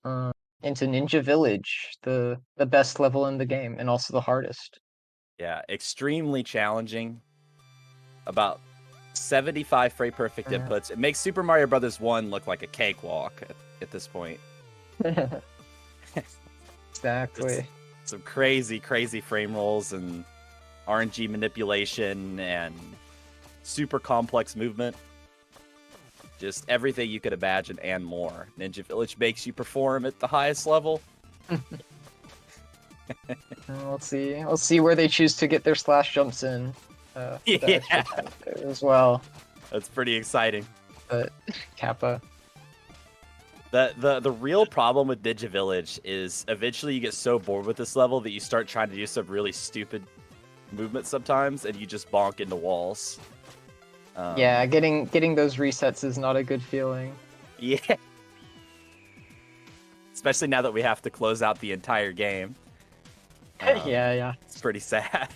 into Ninja Village, the best level in the game, and also the hardest. Yeah, extremely challenging. About 75 frame perfect inputs. It makes Super Mario Brothers 1 look like a cakewalk at this point. Exactly. Some crazy, crazy frame rolls and RNG manipulation and super complex movement. Just everything you could imagine and more. Ninja Village makes you perform at the highest level. We'll see. We'll see where they choose to get their slash jumps in. For the extra time there as well. That's pretty exciting. But Kappa. The real problem with Ninja Village is eventually you get so bored with this level that you start trying to do some really stupid movements sometimes, and you just bonk into walls. Yeah, getting those resets is not a good feeling. Yeah. Especially now that we have to close out the entire game. Yeah. It's pretty sad.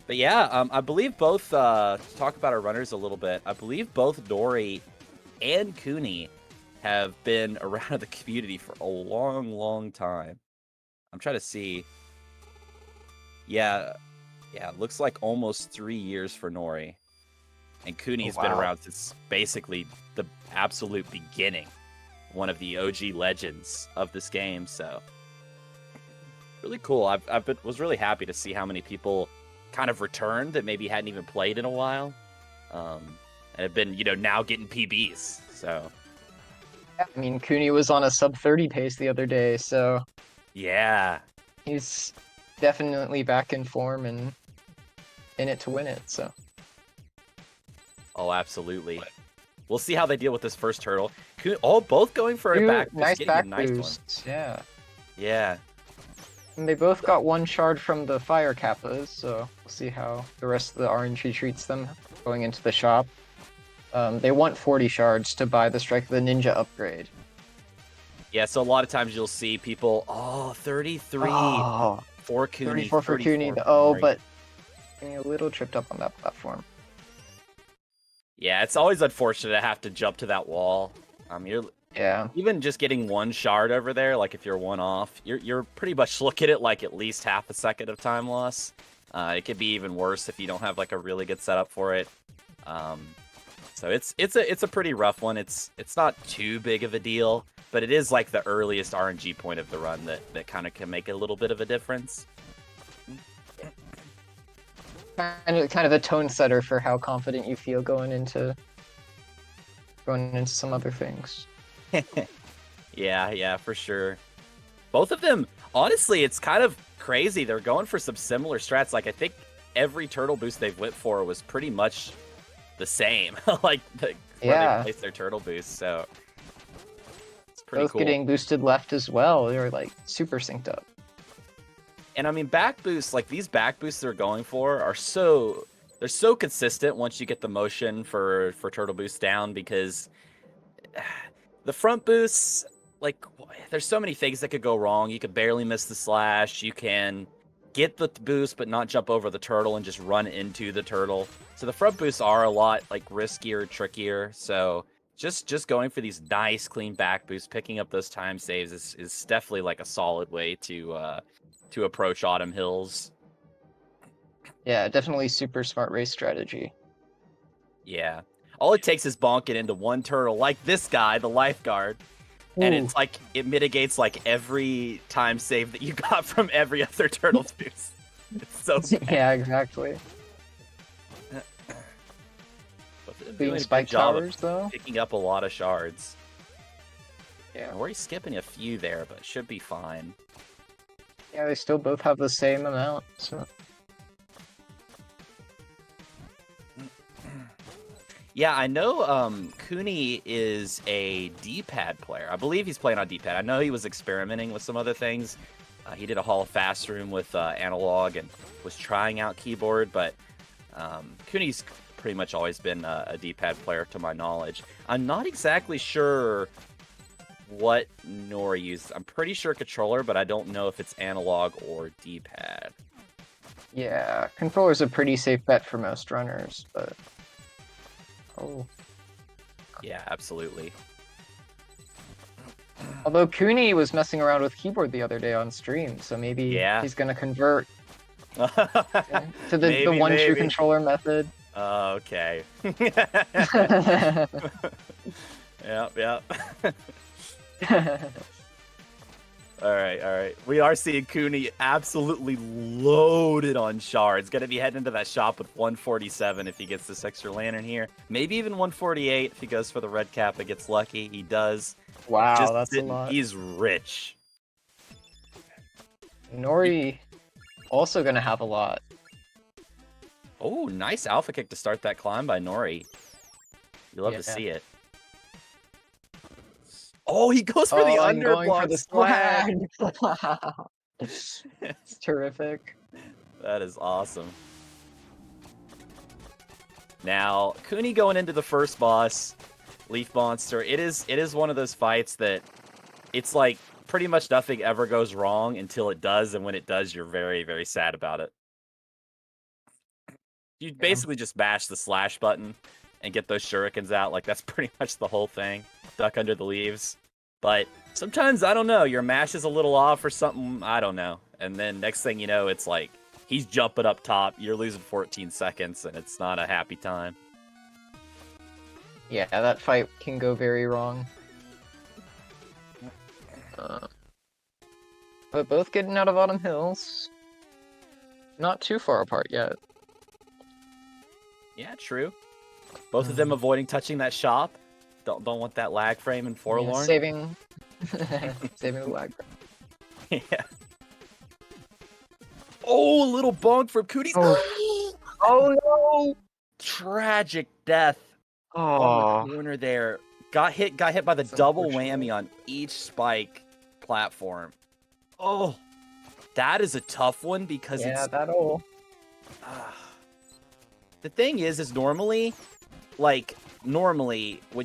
But yeah, I believe both, to talk about our runners a little bit, I believe both Nori and Kuni have been around the community for a long, long time. I'm trying to see. Yeah, it looks like almost 3 years for Nori. And Kuni's been around since basically the absolute beginning. One of the OG legends of this game, so really cool. Was really happy to see how many people kind of returned that maybe hadn't even played in a while, and have been, now getting PBs. So I mean, Kuni was on a sub 30 pace the other day, so yeah, he's definitely back in form and in it to win it. So absolutely. We'll see how they deal with this first turtle. Both going for a back boost. Nice back nice boost. One. Yeah. Yeah. And they both got 1 shard from the fire kappas, so we'll see how the rest of the RNG treats them going into the shop. They want 40 shards to buy the Strike of the Ninja upgrade. Yeah, so a lot of times you'll see people, 33 for Kuni. 34 for Kuni. But getting a little tripped up on that platform. Yeah, it's always unfortunate to have to jump to that wall. Even just getting 1 shard over there, like if you're 1 off, you're pretty much looking at like at least half a second of time loss. It could be even worse if you don't have like a really good setup for it. So it's a pretty rough one. It's not too big of a deal, but it is like the earliest RNG point of the run that kind of can make a little bit of a difference. Kind of a tone setter for how confident you feel going into some other things. Yeah, for sure. Both of them, honestly, it's kind of crazy. They're going for some similar strats. Like, I think every turtle boost they've went for was pretty much the same. Where they placed their turtle boost, so it's pretty both cool. Getting boosted left as well. They're like super synced up. And I mean, back boosts, like these back boosts they're going for are they're so consistent once you get the motion for turtle boost down, because the front boosts, like, there's so many things that could go wrong. You could barely miss the slash. You can get the boost but not jump over the turtle and just run into the turtle. So the front boosts are a lot like riskier, trickier. So just going for these nice clean back boosts, picking up those time saves is definitely like a solid way to approach Autumn Hills. Yeah, definitely super smart race strategy. Yeah. All it takes is bonking into 1 turtle, like this guy, the lifeguard. And it's like, it mitigates like every time save that you got from every other turtle's boost. It's so bad. Yeah, exactly. Doing spike towers, though. Picking up a lot of shards. Yeah. We're skipping a few there, but should be fine. Yeah, they still both have the same amount, so... Yeah, I know Kuni is a D-pad player. I believe he's playing on D-pad. I know he was experimenting with some other things. He did a Hall of Fast room with analog and was trying out keyboard, but Kuni's pretty much always been a D-pad player to my knowledge. I'm not exactly sure what Nori uses. I'm pretty sure controller, but I don't know if it's analog or D-pad. Yeah, controller's a pretty safe bet for most runners, but... Yeah, absolutely. Although Kuni was messing around with keyboard the other day on stream, so maybe Yeah. he's gonna convert to the Maybe, one true maybe. controller method. Okay. Yep. All right. We are seeing Kuni absolutely loaded on shards. Gonna be heading into that shop with 147 if he gets this extra lantern here. Maybe even 148 if he goes for the red cap and gets lucky. He does. Wow, Just that's a didn't. lot. He's rich. Nori also gonna have a lot. Oh, nice alpha kick to start that climb by Nori. You love to Yeah. see it. Oh, he goes for the I'm going for underblock the swag. It's terrific. That is awesome. Now, Kuni going into the first boss, Leaf Monster. It is one of those fights that it's like pretty much nothing ever goes wrong until it does, and when it does, you're very, very sad about it. You basically just mash the slash button and get those shurikens out. Like, that's pretty much the whole thing. Duck under the leaves. But sometimes, I don't know, your mash is a little off or something, I don't know. And then next thing you know, it's like, he's jumping up top, you're losing 14 seconds, and it's not a happy time. Yeah, that fight can go very wrong. But both getting out of Autumn Hills. Not too far apart yet. Yeah, true. Both of them avoiding touching that shop. Don't want that lag frame and Forlorn. Yeah, saving the lag frame. Yeah. Oh, a little bonk from Cooties. Oh no! Tragic death on the corner there. Got hit by the That's double whammy on each spike platform. Oh, that is a tough one because it's... that'll... The thing is normally when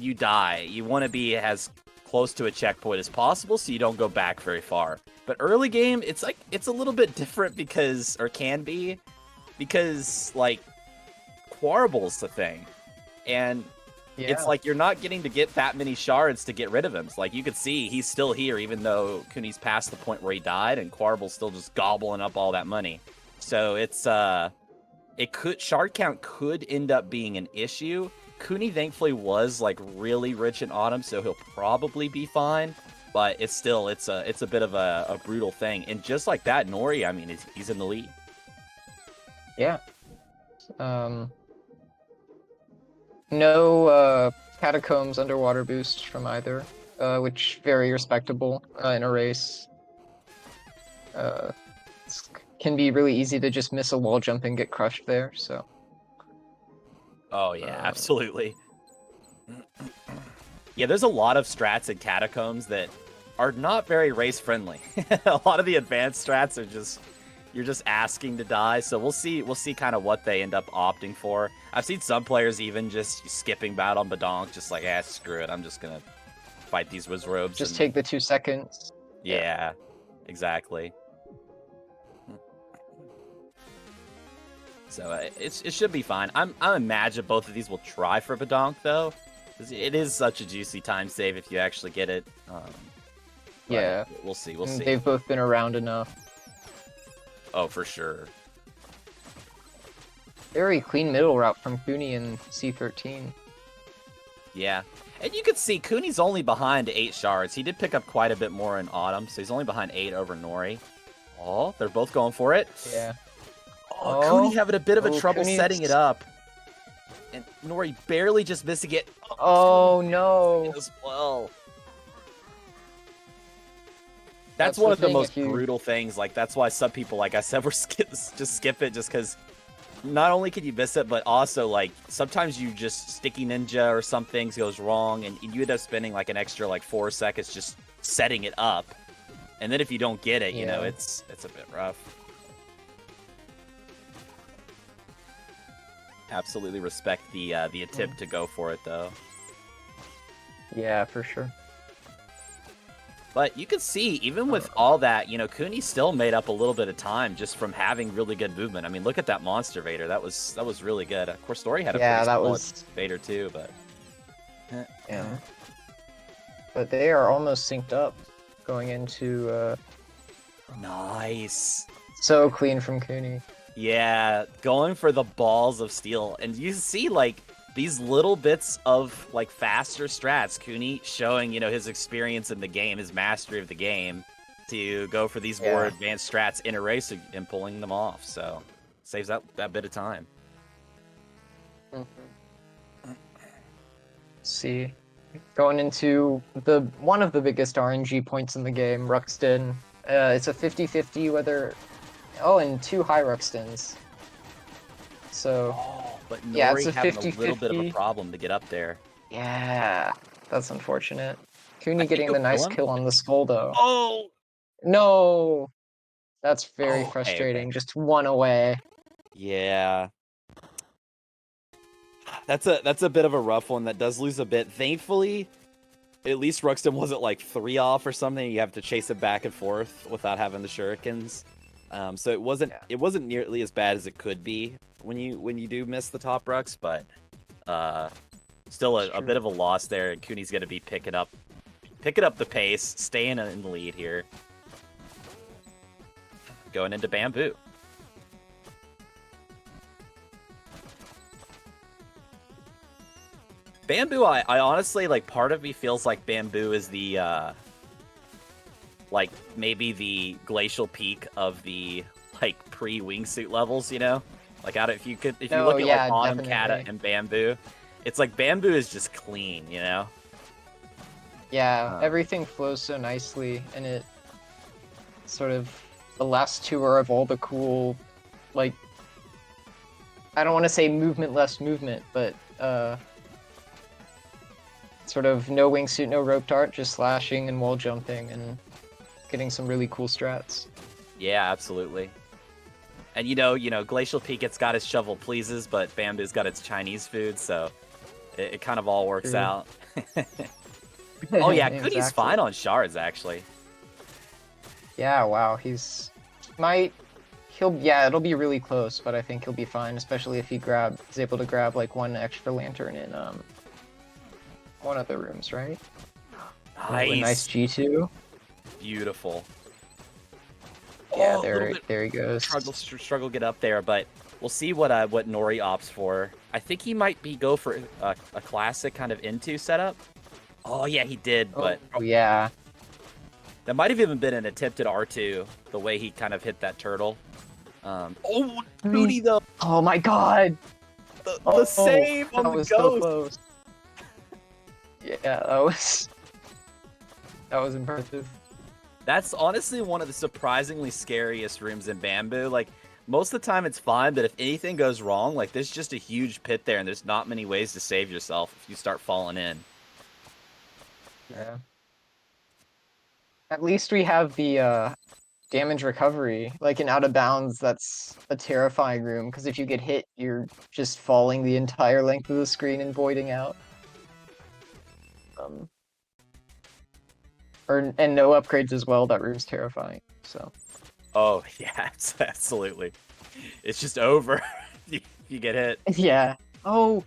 you die, you want to be as close to a checkpoint as possible so you don't go back very far. But early game, it's a little bit different because Quarble's the thing. And it's like you're not getting to get that many shards to get rid of him. It's like you could see he's still here even though Kuni's past the point where he died and Quarble's still just gobbling up all that money. So it's shard count could end up being an issue. Kuni thankfully was like really rich in Autumn, so he'll probably be fine. But it's a bit of a brutal thing. And just like that, Nori, I mean, he's in the lead. Yeah. No Catacombs underwater boost from either, which very respectable in a race. Can be really easy to just miss a wall jump and get crushed there, so... Oh yeah, absolutely. Yeah, there's a lot of strats in Catacombs that are not very race friendly. A lot of the advanced strats are you're just asking to die, so we'll see kind of what they end up opting for. I've seen some players even just skipping battle on Badonk, just like, screw it, I'm just gonna fight these Wizrobes. Just take the 2 seconds. Yeah, exactly. So it should be fine. I imagine both of these will try for Badonk though. It is such a juicy time save if you actually get it. Yeah, we'll see. We'll see. They've both been around enough. Oh, for sure. Very clean middle route from Kuni in C13. Yeah, and you could see Kuni's only behind 8 shards. He did pick up quite a bit more in Autumn, so he's only behind 8 over Nori. Oh, they're both going for it. Yeah. Oh, Kuni having a bit of a trouble Kuni's... setting it up. And Nori barely just missing it. Oh, no. As well. That's one of the most brutal things. Like, that's why some people, like I said, just skip it just because not only can you miss it, but also, like, sometimes you just sticky ninja or something goes wrong and you end up spending, like, an extra, like, 4 seconds just setting it up. And then if you don't get it, you know, it's a bit rough. Absolutely respect the attempt to go for it, though. Yeah, for sure. But you can see, even with all that, you know, Kuni still made up a little bit of time just from having really good movement. I mean, look at that Monster Vader. That was really good. Of course, Story had a pretty solid Vader too, but... Yeah. But they are almost synced up. going into Nice. so clean from Kuni. Yeah, going for the balls of steel. And you see, like, these little bits of, like, faster strats. Kuni showing, you know, his experience in the game, his mastery of the game, to go for these more advanced strats in a race and pulling them off. So, saves that bit of time. See, going into one of the biggest RNG points in the game, Ruxton. It's a 50-50 whether... Oh, and 2 high Ruxtons. So, but Nori yeah, it's a having 50-50. a little bit of a problem to get up there. Yeah, that's unfortunate. Kuni getting the he'll kill nice him. kill on the skull, though. Oh! No! That's very Oh, frustrating. okay. Just one away. Yeah. That's a bit of a rough one. That does lose a bit. Thankfully, at least Ruxton wasn't like 3 off or something. You have to chase it back and forth without having the shurikens. So it wasn't nearly as bad as it could be when you do miss the top Rux, but still a bit of a loss there. And Kuni's gonna be picking up the pace, staying in the lead here. Going into Bamboo. Bamboo, I honestly, like, part of me feels like Bamboo is the, like, maybe the glacial peak of the, like, pre-wingsuit levels, you know? Like, if you look at, like, Autumn, Kata, and Bamboo, it's like Bamboo is just clean, you know? Yeah, everything flows so nicely, and it sort of... The last 2 are of all the cool, like... I don't want to say movement-less movement, but, sort of no wingsuit, no rope dart, just slashing and wall jumping and getting some really cool strats. Yeah, absolutely. And you know, Glacial Peak, it's got its shovel pleases, but Bamboo's got its Chinese food, so it kind of all works out. Oh yeah, Exactly. Kuni's fine on shards, actually. Yeah, wow, it'll be really close, but I think he'll be fine, especially if he's able to grab like 1 extra lantern in one of the rooms, right? Nice. Oh, a nice G2. Beautiful. Yeah, there he goes. Struggle get up there, but we'll see what Nori opts for. I think he might go for a classic kind of into setup. Oh yeah, he did, but yeah, that might have even been an attempted R2, the way he kind of hit that turtle. Kuni though. Oh my god! The save on the ghost. So close. Yeah, that was impressive. That's honestly one of the surprisingly scariest rooms in Bamboo. Like, most of the time it's fine, but if anything goes wrong, like, there's just a huge pit there, and there's not many ways to save yourself if you start falling in. Yeah. At least we have the damage recovery. Like, in Out of Bounds, that's a terrifying room, because if you get hit, you're just falling the entire length of the screen and voiding out. And no upgrades as well. That room's terrifying. So. Oh yeah, absolutely. It's just over. you get hit. Yeah. Oh,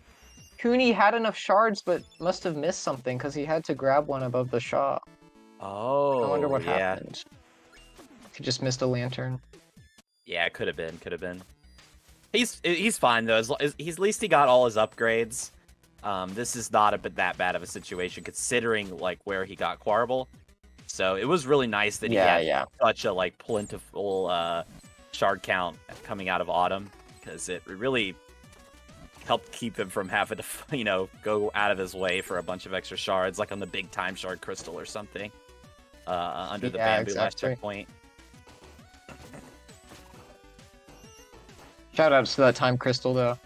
Kuni had enough shards, but must have missed something because he had to grab one above the shop. Oh. I wonder what happened. He just missed a lantern. Yeah, it could have been. He's fine though. At least he got all his upgrades. This is not that bad of a situation considering like where he got Quarble. So it was really nice that he had such a like plentiful shard count coming out of Autumn, because it really helped keep him from having to go out of his way for a bunch of extra shards, like on the big time shard crystal or something under the Bamboo last checkpoint. Shoutouts to that time crystal though.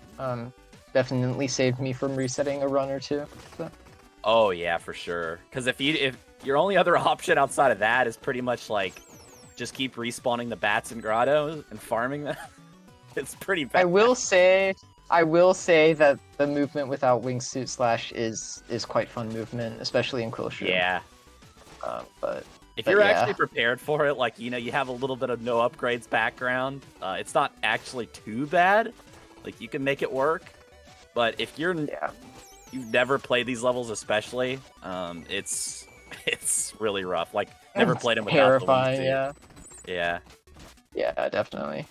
Definitely saved me from resetting a run or 2. So. Oh yeah, for sure. Because if your only other option outside of that is pretty much like just keep respawning the bats and grottos and farming them, it's pretty bad. I will say that the movement without wingsuit slash is quite fun movement, especially in close room. Yeah. But if you're actually prepared for it, like you have a little bit of no upgrades background, it's not actually too bad. Like you can make it work. But if you've never played these levels, especially, it's really rough. Like, never played him without Terrifying, the yeah. Yeah. Yeah, definitely.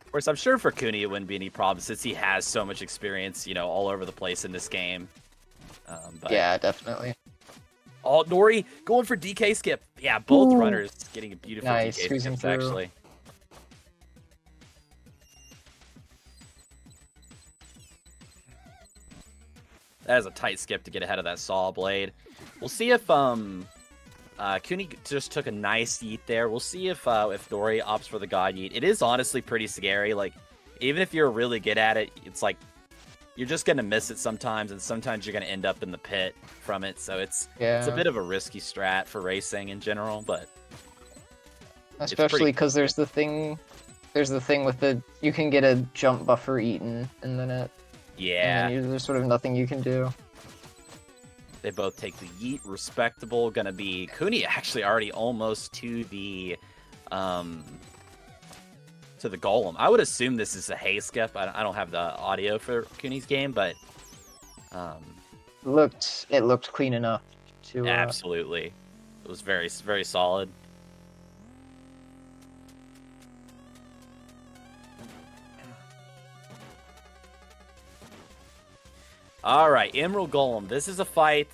Of course, I'm sure for Kuni it wouldn't be any problem since he has so much experience, you know, all over the place in this game. But... Yeah, definitely. Oh, Nori going for DK skip. Yeah, both Ooh. runners getting a beautiful Nice, DK squeezing skips, through. actually. That is a tight skip to get ahead of that saw blade. We'll see if Kuni just took a nice yeet there. We'll see if Nori opts for the god yeet. It is honestly pretty scary. Like, even if you're really good at it, it's like you're just gonna miss it sometimes, and sometimes you're gonna end up in the pit from it. So it's a bit of a risky strat for racing in general, but especially because there's the thing with the you can get a jump buffer eaten, and then it and then there's sort of nothing you can do. They both take the yeet, respectable. Gonna be Kuni actually already almost to the golem. I would assume this is a hay skip. I don't have the audio for Kuni's game, but it looked clean enough to absolutely. It was very, very solid. All right, Emerald Golem. This is a fight.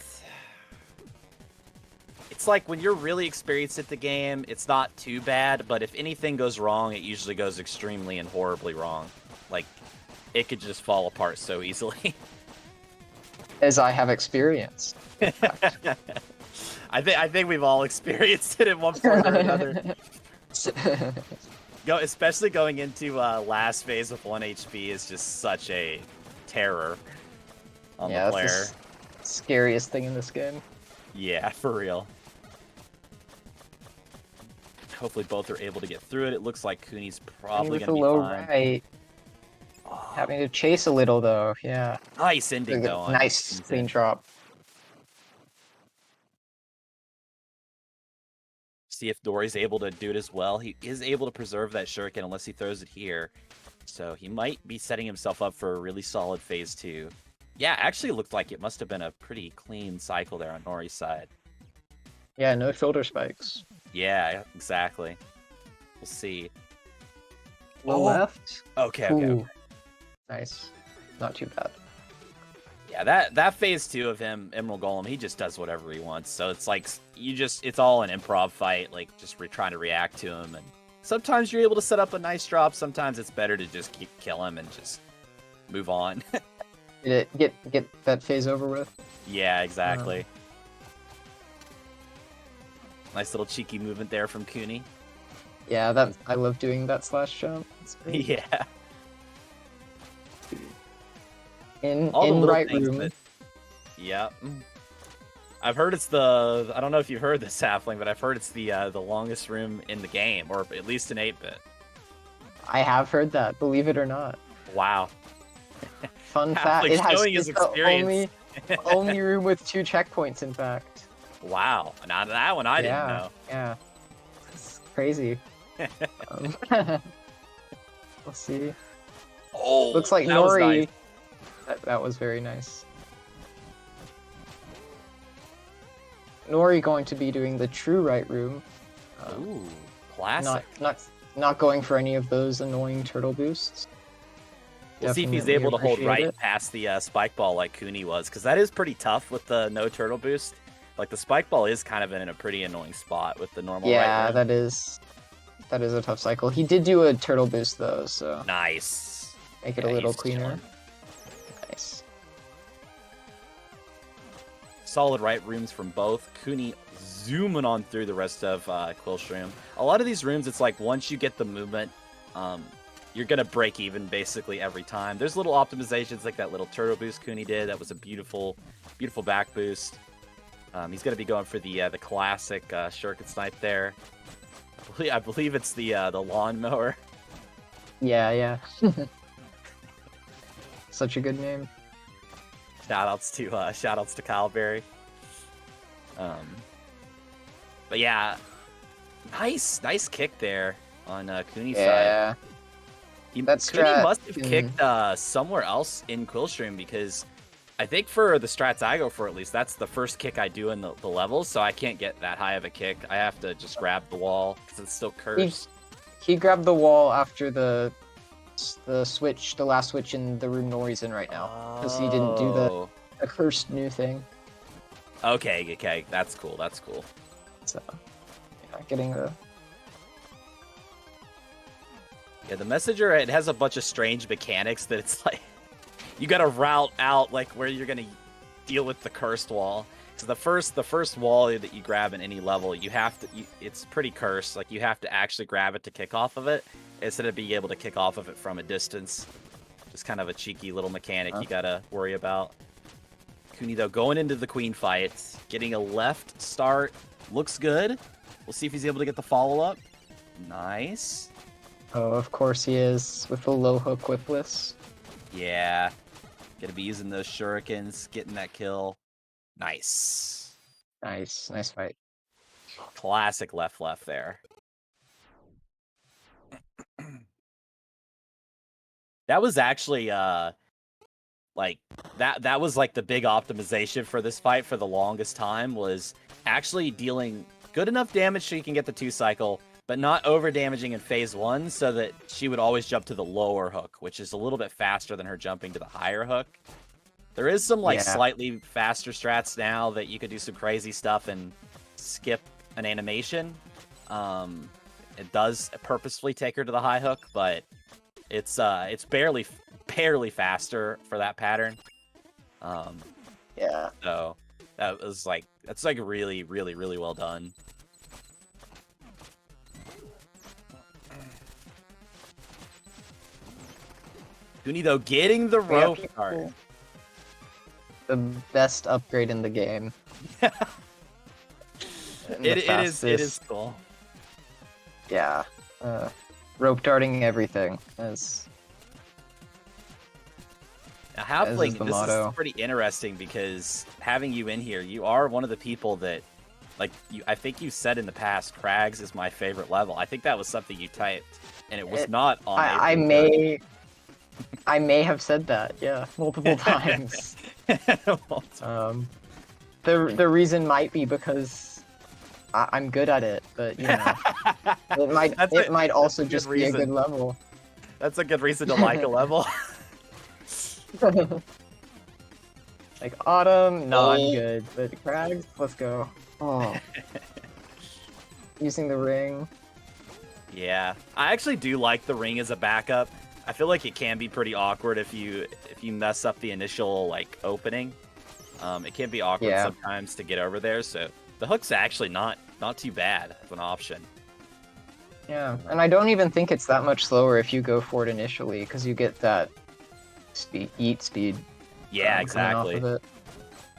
It's like when you're really experienced at the game, it's not too bad, but if anything goes wrong, it usually goes extremely and horribly wrong. Like, it could just fall apart so easily. As I have experienced. I think we've all experienced it at one point or another. Especially going into last phase with 1 HP is just such a terror on the player. That's the scariest thing in this game. Yeah, for real. Hopefully both are able to get through it. It looks like Kuni's probably going to be low fine. Right. Oh. Having to chase a little, though. Yeah. Nice ending, though. Nice clean drop. See if Dory's able to do it as well. He is able to preserve that shuriken unless he throws it here. So he might be setting himself up for a really solid phase 2. Yeah, actually looked like it must have been a pretty clean cycle there on Nori's side. Yeah, no shoulder spikes. Yeah, exactly. We'll see. Low left? Okay. Nice. Not too bad. Yeah, that phase 2 of him, Emerald Golem, he just does whatever he wants. So it's like, it's all an improv fight, like just trying to react to him. And sometimes you're able to set up a nice drop. Sometimes it's better to just kill him and just move on. Get that phase over with? Yeah, exactly. Nice little cheeky movement there from Kuni. Yeah, I love doing that slash jump. Yeah. In right room. That, yeah. I've heard it's I don't know if you've heard this, Halfling, but I've heard it's the longest room in the game, or at least in 8-bit. I have heard that, believe it or not. Wow. Fun fact, it's the only room with 2 checkpoints, in fact. Wow. Now that one I didn't know. Yeah. It's crazy. We'll see. Oh, looks like Nori. That was very nice. Nori going to be doing the true right room. Ooh, classic. Not going for any of those annoying turtle boosts. We'll see if he's able to hold right past the spike ball like Kuni was, because that is pretty tough with the no turtle boost. Like, the spike ball is kind of in a pretty annoying spot with the normal right room. Yeah, that is a tough cycle. He did do a turtle boost, though, so... Nice. Make it a little cleaner. Nice. Solid right rooms from both. Kuni zooming on through the rest of Quillstream. A lot of these rooms, it's like once you get the movement, you're going to break even basically every time. There's little optimizations like that little turtle boost Kuni did. That was a beautiful, beautiful back boost. He's going to be going for the classic shuriken snipe there. I believe it's the lawnmower. Yeah. Such a good name. Shoutouts to Kyle Berry. But yeah, nice kick there on Kuni's side. Kuni must have kicked somewhere else in Quillstream, because I think for the strats I go for, at least, that's the first kick I do in the levels, so I can't get that high of a kick. I have to just grab the wall because it's still cursed. He grabbed the wall after the switch, the last switch in the room Nori's in right now, because he didn't do the cursed new thing. Okay, that's cool. That's cool. So, yeah, getting the. Yeah, the messenger, it has a bunch of strange mechanics that it's like you gotta route out like where you're gonna deal with the cursed wall. So the first wall that you grab in any level, you have to. It's pretty cursed. Like you have to actually grab it to kick off of it instead of being able to kick off of it from a distance. Just kind of a cheeky little mechanic you gotta worry about. Kuni though going into the queen fight, getting a left start, looks good. We'll see if he's able to get the follow up. Nice. Oh, of course he is with the low hook whipless. Yeah, gonna be using those shurikens, getting that kill. Nice. Nice fight. Classic left there. That was actually like that was like the big optimization for this fight for the longest time, was actually dealing good enough damage so you can get the 2 cycle, but not over damaging in phase 1 so that she would always jump to the lower hook, which is a little bit faster than her jumping to the higher hook. There is some like slightly faster strats now that you could do some crazy stuff and skip an animation. It does purposefully take her to the high hook, but it's barely faster for that pattern. Yeah. So that's like really well done. Kuni though getting the rope card. The best upgrade in the game. It is cool. Yeah. Rope darting everything as now, Halfling, the this motto. is pretty interesting because having you in here, you are one of the people that, like, I think you said in the past, Crags is my favorite level. I think that was something you typed, and it was not on. I may have said that, yeah, multiple times. The reason might be because I'm good at it, but you know, it might also just be a good level. That's a good reason to like a level. Like Autumn, no, I'm good, but Crags, let's go. Oh, using the ring. Yeah, I actually do like the ring as a backup. I feel like it can be pretty awkward if you mess up the initial like opening. It can be awkward sometimes to get over there. So the hook's actually not too bad as an option. Yeah, and I don't even think it's that much slower if you go for it initially, because you get that eat speed. Yeah, exactly. Off of it.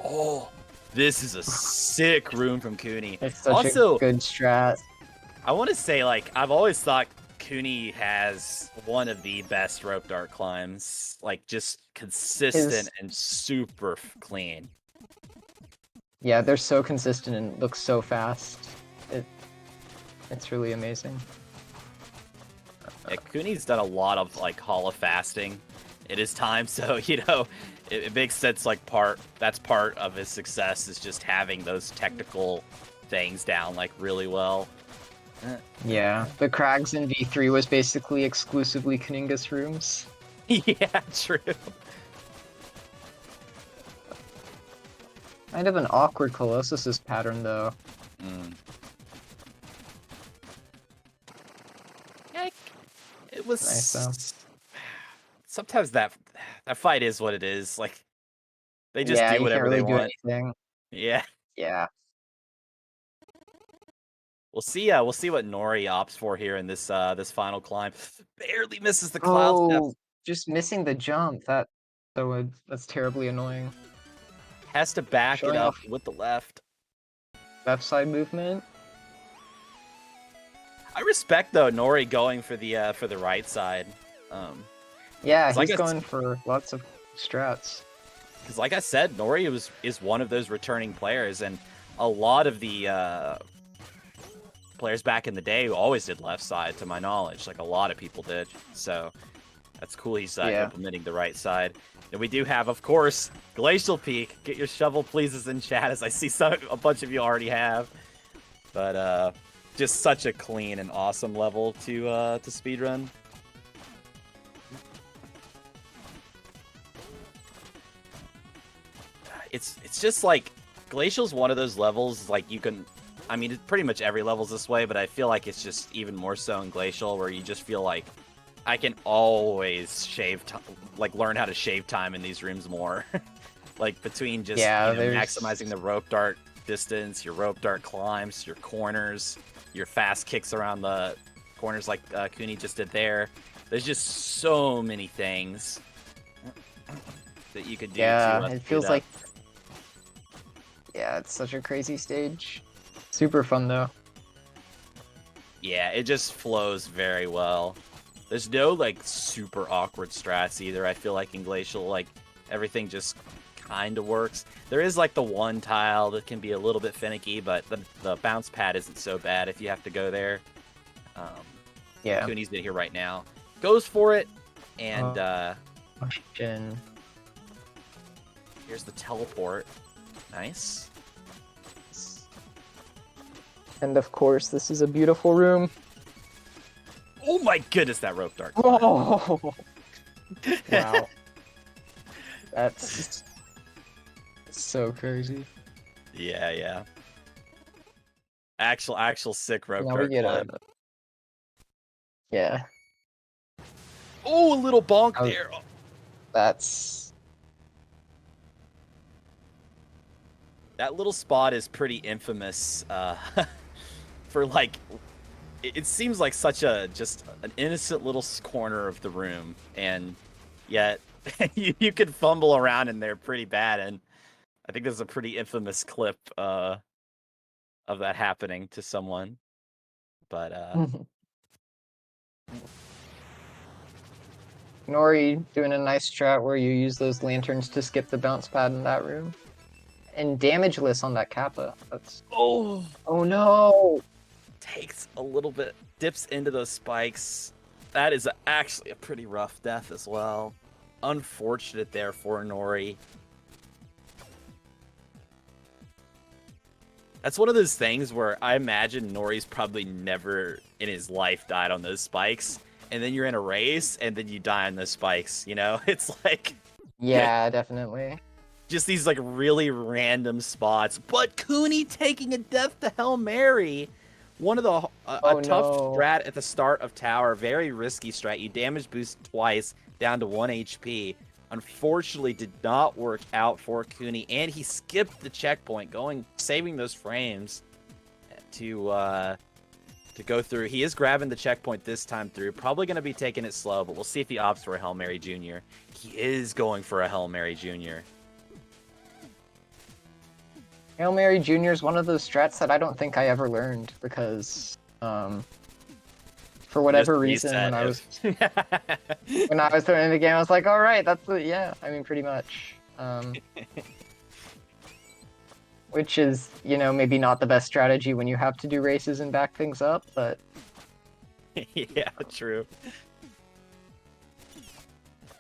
Oh, this is a sick rune from Kuni. It's such a good strat. I want to say, like, I've always thought Kuni has one of the best rope dart climbs. Like, just consistent and super clean. Yeah, they're so consistent and look so fast. It's really amazing. Yeah, Kuni's done a lot of, like, Hall of Fasting in his time, so, you know, it makes sense, like, that's part of his success is just having those technical things down, like, really well. Yeah, the Crags in V3 was basically exclusively Kuningas rooms. Yeah, true. Kind of an awkward Colossus's pattern, though. Yeah, it was nice, though. Sometimes that fight is what it is. Like, they just do whatever they want. Yeah. Yeah. We'll see what Nori opts for here in this this final climb. Barely misses the cloud step. Just missing the jump. That's terribly annoying. Has to back it up with the left. Left side movement. I respect though Nori going for the right side. Yeah, he's going for lots of strats. Because like I said, Nori is one of those returning players, and a lot of the players back in the day always did left side, to my knowledge. Like, a lot of people did. So That's cool. He's Yeah. implementing the right side. And we do have, of course, Glacial Peak. Get your shovel pleases in chat, as I see a bunch of you already have. But just such a clean and awesome level to speedrun. It's just like Glacial's one of those levels like you can. I mean, pretty much every level's this way, but I feel like it's just even more so in Glacial, where you just feel like I can always learn how to shave time in these rooms more. Like between just maximizing the rope dart distance, your rope dart climbs, your corners, your fast kicks around the corners like Kuni just did there. There's just so many things that you could do. Yeah, it feels like. Yeah, it's such a crazy stage. Super fun though. Yeah, it just flows very well. There's no like super awkward strats either. I feel like in Glacial, like everything just kind of works. There is like the one tile that can be a little bit finicky, but the bounce pad isn't so bad if you have to go there. Yeah. Kuni's in here right now. Goes for it, and here's the teleport. Nice. And of course, this is a beautiful room. Oh my goodness, that rope dart. Oh! Wow. That's so crazy. Yeah, yeah. Actual sick rope Now dart we get climb. Yeah. Oh, a little bonk there. That's... That little spot is pretty infamous for like... It seems like such just an innocent little corner of the room, and yet you could fumble around in there pretty bad, and I think there's a pretty infamous clip of that happening to someone. But Nori doing a nice strat where you use those lanterns to skip the bounce pad in that room. And damageless on that Kappa. That's... Oh no! Takes a little bit, dips into those spikes. That is actually a pretty rough death as well. Unfortunate there for Nori. That's one of those things where I imagine Nori's probably never in his life died on those spikes. And then you're in a race, and then you die on those spikes, you know? It's like... Yeah, definitely. Just these, like, really random spots. But Kuni taking a death to Hail Mary. One of the... a tough strat at the start of Tower. Very risky strat. You damage boost twice, down to 1 HP. Unfortunately, did not work out for Kuni. And he skipped the checkpoint, saving those frames to go through. He is grabbing the checkpoint this time through. Probably going to be taking it slow, but we'll see if he opts for a Hail Mary Jr. He is going for a Hail Mary Jr. Hail Mary Jr. is one of those strats that I don't think I ever learned because, for whatever reason, when I was throwing in the game, I was like, all right, that's the, yeah, I mean, pretty much. Which is, you know, maybe not the best strategy when you have to do races and back things up, but... Yeah, true.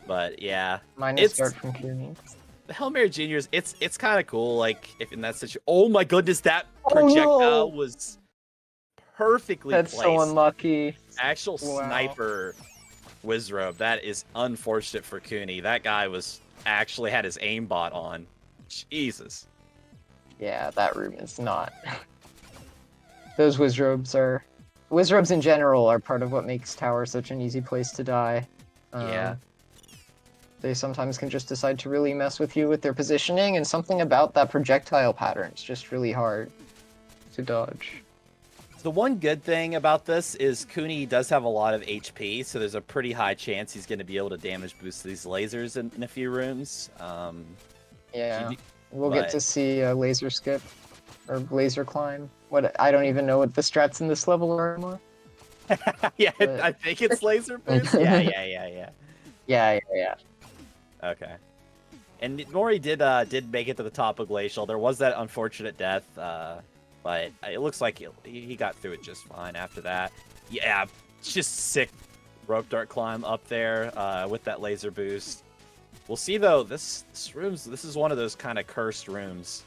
But, yeah. Mine is start from Kuningas. The Hail Mary Juniors, it's kind of cool, like, if in that situation... Oh my goodness, that projectile was perfectly placed. That's so unlucky. Actual sniper Wizrobe. That is unfortunate for Kuni. That guy actually had his aimbot on. Jesus. Yeah, that room is not. Those Wizrobes in general are part of what makes Tower such an easy place to die. Yeah. They sometimes can just decide to really mess with you with their positioning, and something about that projectile pattern is just really hard to dodge. The one good thing about this is Kuni does have a lot of HP, so there's a pretty high chance he's going to be able to damage boost these lasers in a few rooms. Yeah, we'll get to see a laser skip, or laser climb. I don't even know what the strats in this level are anymore. Yeah, but... I think it's laser boost. Yeah. Yeah. Okay. And Nori did make it to the top of Glacial. There was that unfortunate death, but it looks like he got through it just fine after that. Yeah, just sick rope dart climb up there with that laser boost. We'll see though. This is one of those kind of cursed rooms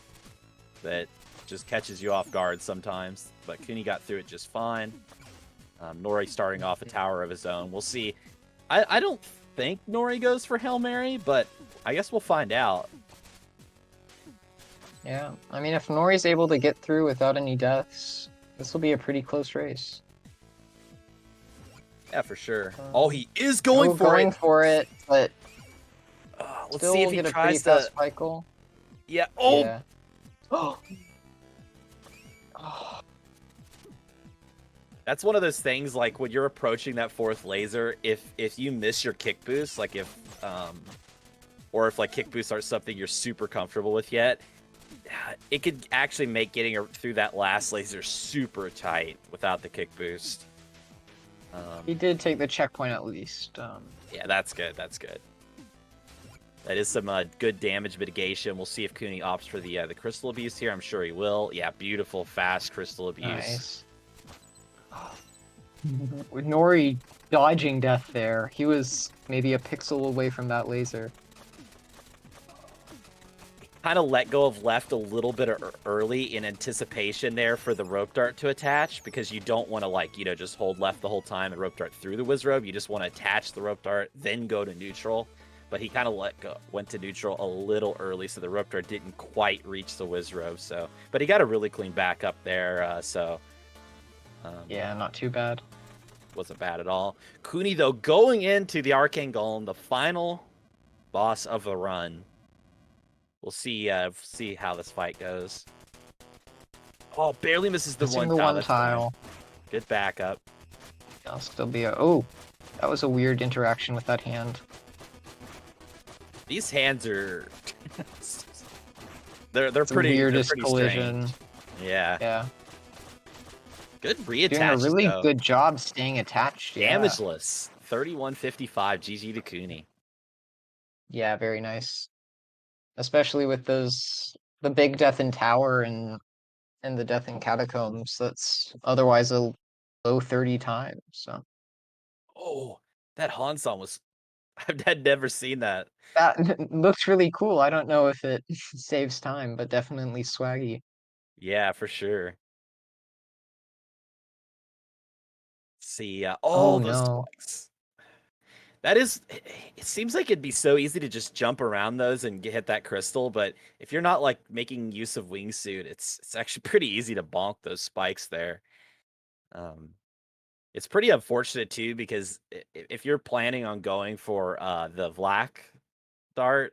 that just catches you off guard sometimes. But Kuni got through it just fine. Nori starting off a tower of his own. We'll see. I don't think Nori goes for Hail Mary, but I guess we'll find out. Yeah, I mean, if Nori's able to get through without any deaths, this will be a pretty close race. Yeah, for sure. Oh, he is going for it, but let's still see if he get a tries pretty to. fast cycle. Yeah. Oh. Yeah. Oh. That's one of those things, like when you're approaching that fourth laser, if you miss your kick boost, like or if like kick boosts aren't something you're super comfortable with yet, it could actually make getting through that last laser super tight without the kick boost. He did take the checkpoint at least. Yeah, that's good. That's good. That is some good damage mitigation. We'll see if Kuni opts for the crystal abuse here. I'm sure he will. Yeah, beautiful, fast crystal abuse. Nice. With Nori dodging death there, he was maybe a pixel away from that laser. Kind of let go of left a little bit early in anticipation there for the rope dart to attach, because you don't want to, like, just hold left the whole time and rope dart through the whiz robe. You just want to attach the rope dart, then go to neutral. But he kind of went to neutral a little early, so the rope dart didn't quite reach the whiz robe. So, but he got a really clean back up there. Yeah, not too bad. Wasn't bad at all. Kuni, though, going into the Arcane Golem, the final boss of the run. We'll see how this fight goes. Oh, barely misses the one tile. Good backup. I'll still be that was a weird interaction with that hand. These hands are they're pretty weirdest collision. Strange. Yeah. Yeah. Good reattach. Doing a really good job staying attached. Damageless. 3155. GG to Kuni. Yeah, very nice. Especially with the big death in tower and the death in catacombs. That's otherwise a low 30 times. So. Oh, that Hansan was. I've never seen that. That looks really cool. I don't know if it saves time, but definitely swaggy. Yeah, for sure. Let's see, oh those no. spikes. That is, it seems like it'd be so easy to just jump around those and hit that crystal, but if you're not like making use of wingsuit, it's actually pretty easy to bonk those spikes there. It's pretty unfortunate too, because if you're planning on going for the Vlak dart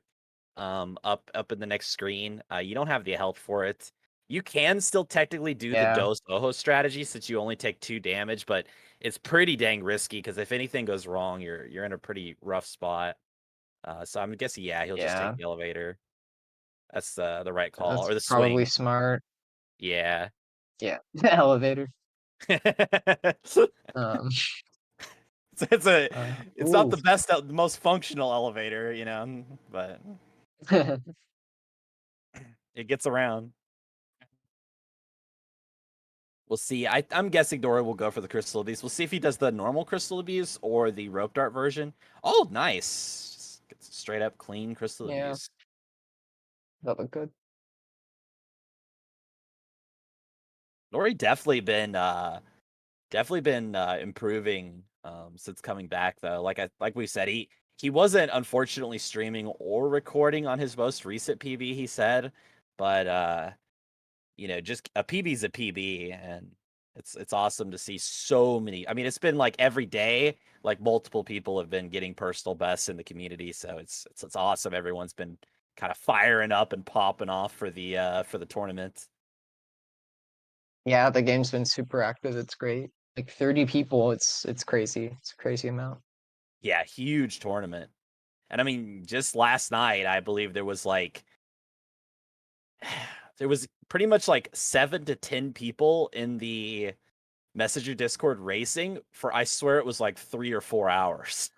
up in the next screen, you don't have the health for it. You can still technically do the Dos Ojo strategy since you only take 2 damage, but it's pretty dang risky because if anything goes wrong, you're in a pretty rough spot. So I'm guessing, he'll just take the elevator. That's the right call. That's or the probably swing. Smart. Yeah. Yeah, the elevator. It's not the best, the most functional elevator, but it gets around. We'll see. I'm guessing Dora will go for the crystal abuse. We'll see if he does the normal crystal abuse or the rope dart version. Oh, nice. Gets straight up clean crystal abuse. That looked good. Nori definitely been improving since coming back though. Like we said, he wasn't unfortunately streaming or recording on his most recent PB, he said, but just a PB's a PB, and it's awesome to see so many. I mean, it's been like every day, like multiple people have been getting personal bests in the community, so it's awesome. Everyone's been kind of firing up and popping off for the tournament. Yeah, the game's been super active. It's great. Like 30 people. It's crazy. It's a crazy amount. Yeah, huge tournament. And I mean, just last night, I believe there was pretty much like 7 to 10 people in the Messenger Discord racing for, I swear it was like 3 or 4 hours.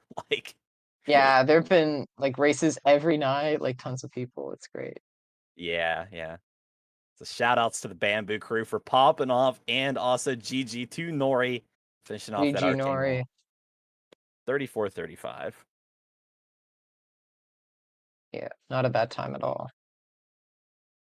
Yeah, there've been like races every night, like tons of people. It's great. Yeah. So shout outs to the Bamboo crew for popping off, and also GG to Nori finishing off that GG Arcane Nori. Golem. 34-35. Yeah, not a bad time at all.